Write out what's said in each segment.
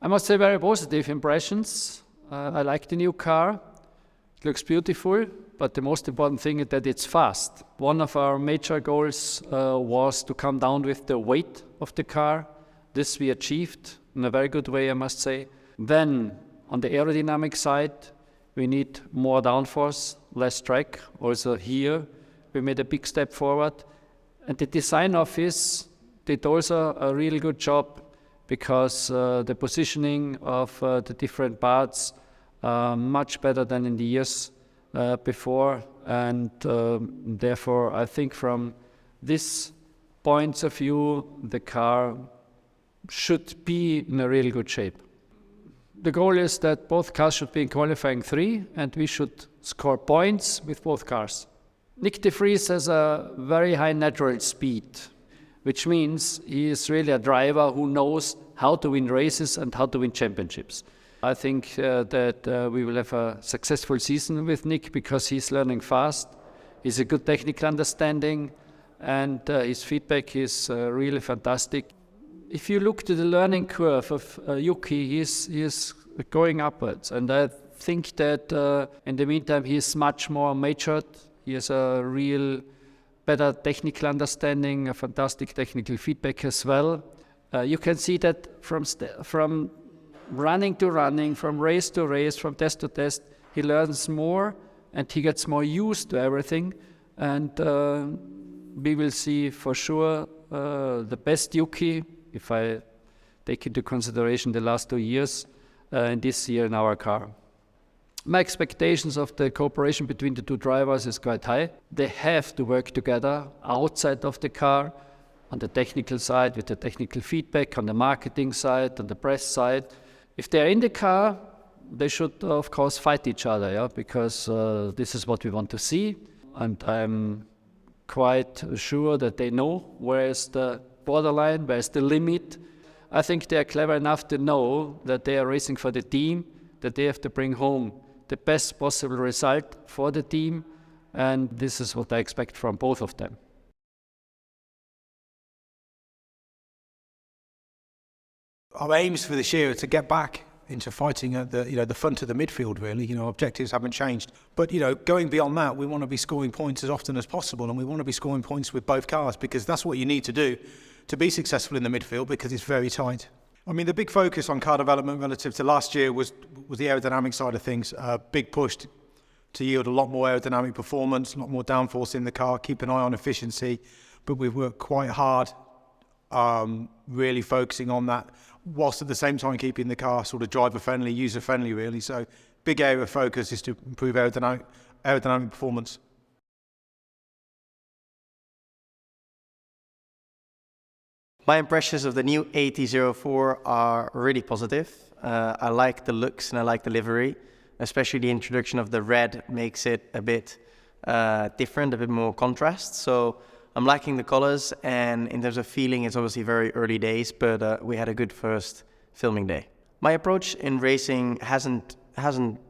I must say very positive impressions. I like the new car. It looks beautiful, but the most important thing is that it's fast. One of our major goals was to come down with the weight of the car. This we achieved in a very good way, I must say. Then, on the aerodynamic side, we need more downforce, less drag. Also here, we made a big step forward. And the design office did also a really good job because the positioning of the different parts much better than in the years before. And therefore, I think from this point of view, the car should be in a really good shape. The goal is that both cars should be in qualifying 3 and we should score points with both cars. Nick de Vries has a very high natural speed, which means he is really a driver who knows how to win races and how to win championships. I think that we will have a successful season with Nick because he's learning fast. He's a good technical understanding and his feedback is really fantastic. If you look to the learning curve of Yuki, he is going upwards. And I think that in the meantime, he is much more matured. He has a real better technical understanding, a fantastic technical feedback as well. You can see that from running to running, from race to race, from test to test, he learns more and he gets more used to everything. And we will see for sure the best Yuki, if I take into consideration the last 2 years, and this year in our car. My expectations of the cooperation between the two drivers is quite high. They have to work together outside of the car, on the technical side, with the technical feedback, on the marketing side, on the press side. If they're in the car, they should, of course, fight each other, yeah? Because this is what we want to see. And I'm quite sure that they know where is the borderline, where is the limit. I think they are clever enough to know that they are racing for the team, that they have to bring home the best possible result for the team, and this is what I expect from both of them. Our aims for this year are to get back into fighting at the front of the midfield, really. Objectives haven't changed. But, going beyond that, we want to be scoring points as often as possible, and we want to be scoring points with both cars, because that's what you need to do to be successful in the midfield, because it's very tight. I mean, the big focus on car development relative to last year was the aerodynamic side of things. A big push to yield a lot more aerodynamic performance, a lot more downforce in the car, keep an eye on efficiency. But we've worked quite hard really focusing on that, whilst at the same time keeping the car sort of driver-friendly, user-friendly, really. So big area of focus is to improve aerodynamic performance. My impressions of the new AT04 are really positive. I like the looks and I like the livery, especially the introduction of the red makes it a bit different, a bit more contrast. So I'm liking the colors, and in terms of feeling, it's obviously very early days, but we had a good first filming day. My approach in racing hasn't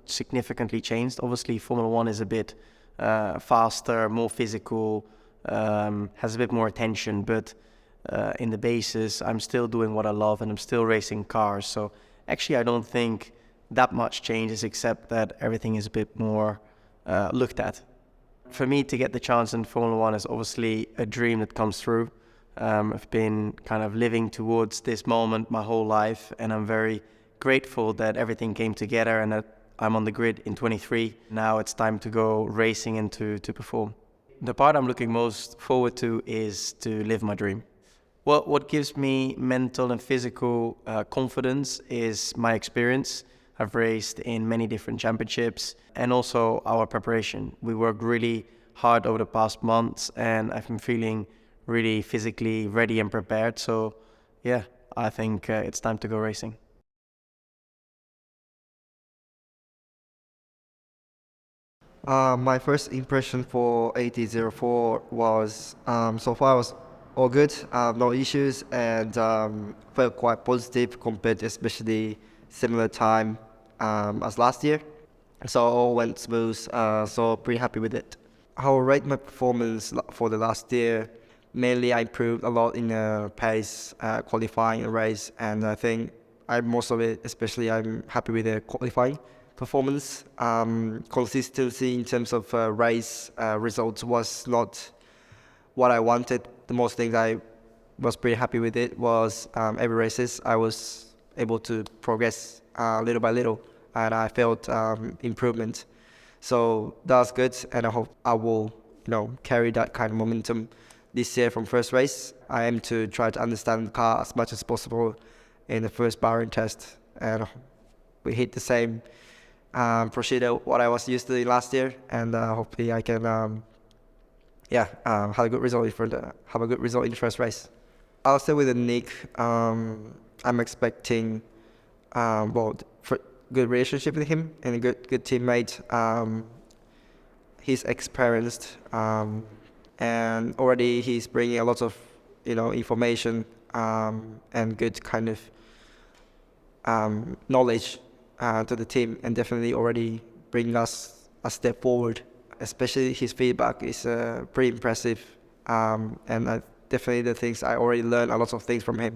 significantly changed. Obviously, Formula One is a bit faster, more physical, has a bit more attention, but in the basis, I'm still doing what I love and I'm still racing cars. So actually, I don't think that much changes, except that everything is a bit more looked at. For me to get the chance in Formula One is obviously a dream that comes through. I've been kind of living towards this moment my whole life, and I'm very grateful that everything came together and that I'm on the grid in 23. Now it's time to go racing and to perform. The part I'm looking most forward to is to live my dream. Well, what gives me mental and physical confidence is my experience. I've raced in many different championships, and also our preparation. We worked really hard over the past months, and I've been feeling really physically ready and prepared. So yeah, I think it's time to go racing. My first impression for AT04 was so far was all good, no issues, and felt quite positive compared to especially similar time as last year. So all went smooth, so pretty happy with it. I will rate my performance for the last year. Mainly I improved a lot in pace, qualifying, race, and I think most of it, especially I'm happy with the qualifying performance. Consistency in terms of race results was not what I wanted. The most things I was pretty happy with it was every races I was able to progress little by little, and I felt improvement. So that's good, and I hope I will, carry that kind of momentum this year from first race. I aim to try to understand the car as much as possible in the first Bahrain test, and we hit the same procedure what I was used to last year, and hopefully I can have a good result in the first race. I'll stay with Nick. I'm expecting good relationship with him and a good teammate. He's experienced, and already he's bringing a lot of information and good kind of knowledge to the team, and definitely already bringing us a step forward. Especially his feedback is pretty impressive, and definitely the things I already learned a lot of things from him.